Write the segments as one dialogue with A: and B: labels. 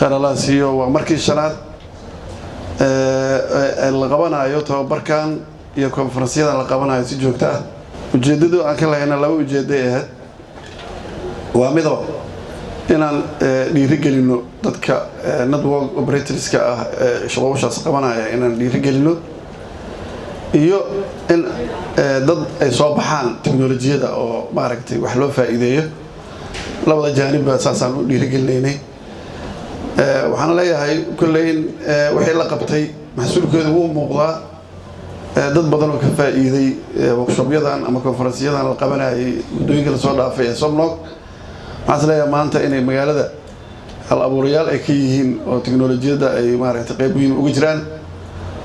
A: خير الله سيو ومركز شناد القبنا يوتو بركان يكون فرنسية القبنا يسجوكتا وجددوا أكلها هنا لو جديه وامضوا إن ليرجلينو ضدك ندوة أوبريترز كشلوش قبنا إن ليرجلينو iyo in dad ay soo baxaan teknolojiyada oo maaragtay wax loo faa'iideeyo labada jaanib aasaasan u dhiirigelinay waxaan leeyahay kulleyn wixii la qabtay mas'uulkooda uu muuqdaa dad badan oo ka faa'iiday workshopyadan ama konferensiyadan la qabanayay muddooyinka la soo dhaafay ee Somnog waxaan leeyahay maanta inay magaalada hal abuurayaal ay ka yihiin oo teknolojiyada ay maaragtay qayb weyn uga jiraan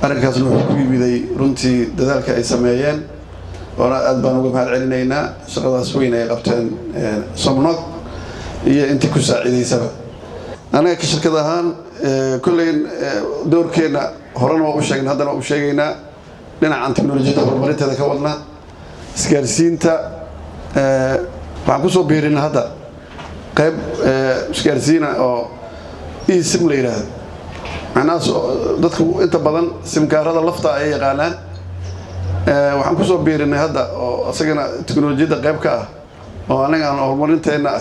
A: arrinkaasna wuxuu ku yimiday runtii dadaalka ay sameeyeen oo aad baan uga mahad celinaynaa shaqadaas weyn ay qabteen Somnog iyo intii ku saaciideysaba anaga ka shirkad ahaan kulleyn doorkeena horena waa u sheegnay haddana waa u sheegaynaa dhinacan teknolojiyada horumarinteeda ka wadna isgaarsiinta waxaan ku soo biirinaa hadda qayb isgaarsiina oo eSIM la yiraahdo أنا dadku inta badan simkaarada lafta ay yaqaanaan waxaan ku soo biirinay hadda oo asagana teknolojiyada qayb ka ah oo anaga aan horumarinteena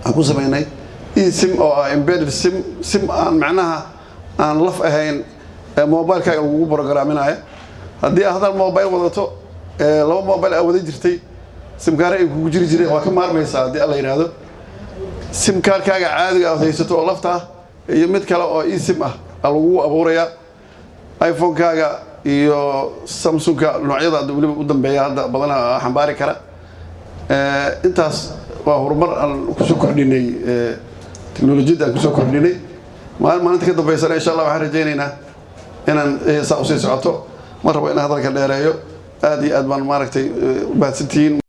A: aan ku sameynay eSIM oo embedded sim aan macnaha aan laf ahayn mobilkaaga lagu programinayo haddii aad hal mobile wadato laba mobile aad wada jirtay simkaara ay kugu jiri jireen waa ka maarmaysaa haddii alla yiraahdo simkaarkaaga caadiga ah haysato oo lafta iyo mid kale oo eSIM ah lagu abuuraya iPhone kaaga iyo Samsung ka noocyada waliba u dambeeya hadda badan xambaari kara intaas waa horumar aan ku soo kordhinay teknolojiyada ku soo kordhinay maalinta ka dambeysana insha Allah waxaan rajaynaynaa inaan saa u sii socoto mar rabo in hadalka dheereeyo aad iyo aad baan maaragtay u baahsantiin